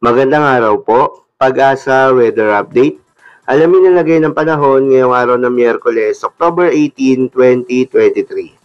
Magandang araw po, Pag-asa Weather Update. Alamin ang lagay ng panahon ngayong araw ng Miyerkules, October 18, 2023.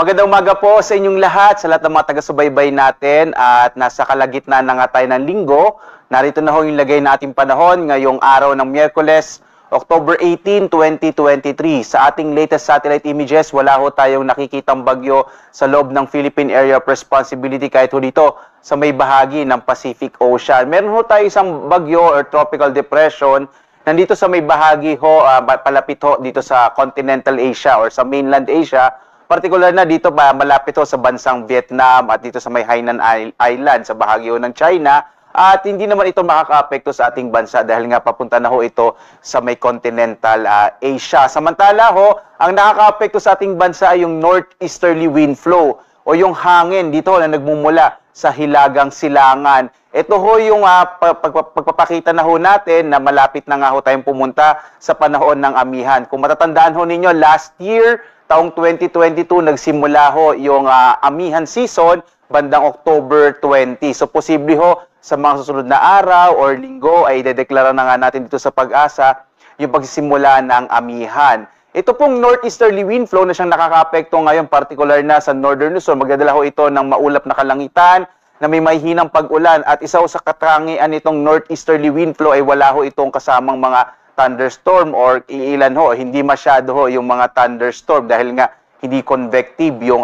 Magandang umaga po sa inyong lahat, sa lahat ng mga taga-subaybay natin at nasa kalagitnaan na nga tayo ng linggo. Narito na ho yung lagay na ating panahon ngayong araw ng Miyerkules, October 18, 2023. Sa ating latest satellite images, wala ho tayong nakikitang bagyo sa loob ng Philippine Area of Responsibility kahit ho dito sa may bahagi ng Pacific Ocean. Meron ho tayo isang bagyo or tropical depression nandito sa may bahagi ho, palapit ho dito sa continental Asia or sa mainland Asia. Particular na dito malapit ho sa bansang Vietnam at dito sa may Hainan Island sa bahagi ho ng China. At hindi naman ito makaka-apekto sa ating bansa dahil nga papunta na ho ito sa may continental Asia. Samantala ho, ang nakaka-apekto sa ating bansa ay yung northeasterly wind flow o yung hangin dito na nagmumula sa hilagang silangan. Ito ho yung pagpapakita na ho natin na malapit na nga ho tayong pumunta sa panahon ng amihan. Kung matatandaan ho ninyo, last year, taong 2022, nagsimula ho yung amihan season bandang October 20. So, posible ho sa mga susunod na araw or linggo ay idedeklara na nga natin dito sa Pag-asa yung pagsisimula ng amihan. Ito pong northeasterly wind flow na siyang nakaka-apekto ngayon, particular na sa northern Luzon. Magdadala ho ito ng maulap na kalangitan na may mahihinang pag-ulan. At isa ho sa katangian nitong northeasterly wind flow ay wala ho itong kasamang mga thunderstorm or iilan ho. Hindi masyado ho yung mga thunderstorm dahil nga hindi convective yung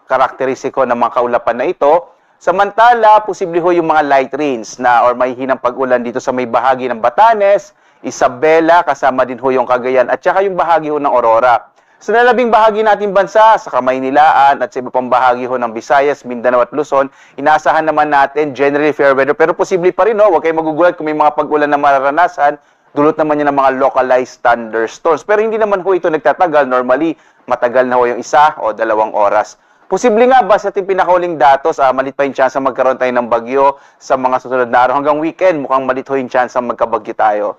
karakteristiko ng mga kaulapan na ito. Samantala, posible ho yung mga light rains na or mahihinang pag-ulan dito sa may bahagi ng Batanes, Isabela, kasama din ho yung Cagayan, at saka yung bahagi ho ng Aurora. Sa nalabing bahagi nating bansa, sa Kamaynilaan at sa iba pang bahagi ho ng Visayas, Mindanao at Luzon, inaasahan naman natin generally fair weather. Pero posible pa rin ho, huwag kayong magugulat kung may mga pag-ulan na mararanasan, dulot naman yan ng mga localized thunderstorms. Pero hindi naman ho ito nagtatagal. Normally, matagal na ho yung 1 o 2 oras. Posible nga ba sa ating pinakahuling datos, malit pa yung chance na magkaroon tayo ng bagyo sa mga susunod na araw hanggang weekend, mukhang malit ho yung chance na magkabagyo tayo.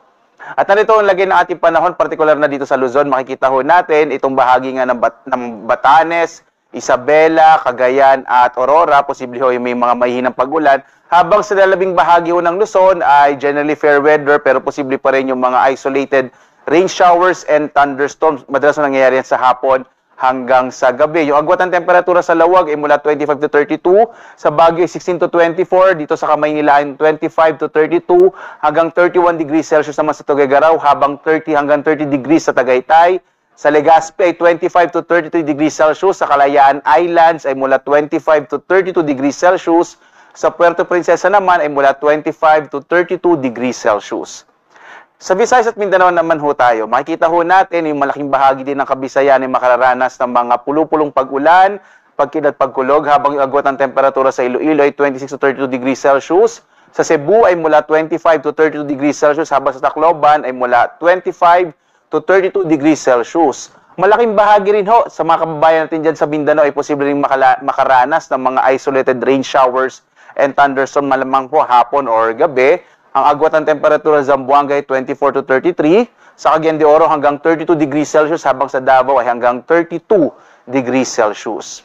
At narito ang lagay ng ating panahon, particular na dito sa Luzon, makikita ho natin itong bahagi nga ng Batanes, Isabela, Cagayan at Aurora, posible ho yung may mga mahihinang pag-ulan. Habang sa lalabing bahagi ho ng Luzon ay generally fair weather pero posible pa rin yung mga isolated rain showers and thunderstorms. Madalas na nangyayari yan sa hapon hanggang sa gabi. Yung agwat ng temperatura sa Lawag ay mula 25 to 32, sa Baguio 16 to 24, dito sa Kamaynilaan 25 to 32, hanggang 31 degrees Celsius naman sa Tuguegarao, habang 30 hanggang 30 degrees sa Tagaytay. Sa Legazpi ay 25 to 33 degrees Celsius, sa Kalayaan Islands ay mula 25 to 32 degrees Celsius, sa Puerto Princesa naman ay mula 25 to 32 degrees Celsius. Sa Visayas at Mindanao naman ho tayo, makikita ho natin yung malaking bahagi din ng Kabisayan ay makararanas ng mga pulupulong pag-ulan, pagkid at pagkulog, habang yung agwat ng temperatura sa Iloilo ay 26 to 32 degrees Celsius. Sa Cebu ay mula 25 to 32 degrees Celsius, habang sa Tacloban ay mula 25 to 32 degrees Celsius. Malaking bahagi rin ho sa mga kababayan natin dyan sa Mindanao ay posible rin makaranas ng mga isolated rain showers and thunderstorm malamang po hapon or gabi. Ang agwat ng temperatura sa Zamboanga ay 24 to 33, sa Cagayan de Oro hanggang 32 degrees Celsius, habang sa Davao ay hanggang 32 degrees Celsius.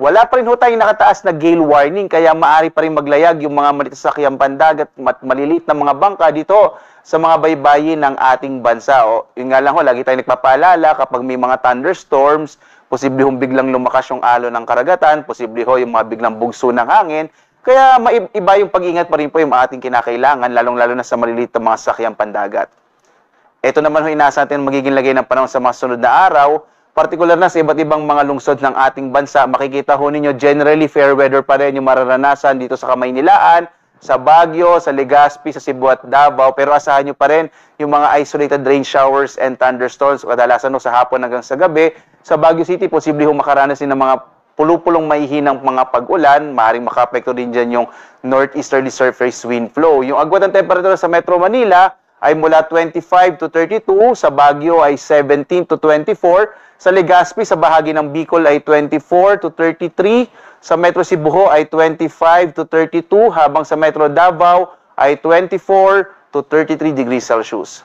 Wala pa rin ho tayong nakataas na gale warning, kaya maaari pa rin maglayag yung mga maliit sa sakyang pandagat at maliliit na mga bangka dito sa mga baybayin ng ating bansa. O, yun nga lang ho, lagi tayong nagpapaalala kapag may mga thunderstorms, posible hong biglang lumakas yung alon ng karagatan, posible ho yung mga biglang bugso ng hangin. Kaya iba yung pag-ingat pa rin po yung ating kinakailangan, lalong-lalo na sa maliliit na mga sakyang pandagat. Ito naman ho, inaasahan natin magiging lagay ng panahon sa mga sunod na araw, partikular na sa iba't ibang mga lungsod ng ating bansa. Makikita ho ninyo, generally fair weather pa rin yung mararanasan dito sa Kamaynilaan, sa Baguio, sa Legazpi, sa Cebu at Davao. Pero asahan nyo pa rin yung mga isolated rain showers and thunderstorms, kadalasan ho sa hapon hanggang sa gabi. Sa Baguio City, posible ho makaranas din ng mga pulupulong mahihinang mga pag-ulan, maaaring maka-apekto din dyan yung northeasterly surface wind flow. Yung agwat ng temperatura sa Metro Manila ay mula 25 to 32, sa Baguio ay 17 to 24, sa Legazpi sa bahagi ng Bicol ay 24 to 33, sa Metro Cebu ay 25 to 32, habang sa Metro Davao ay 24 to 33 degrees Celsius.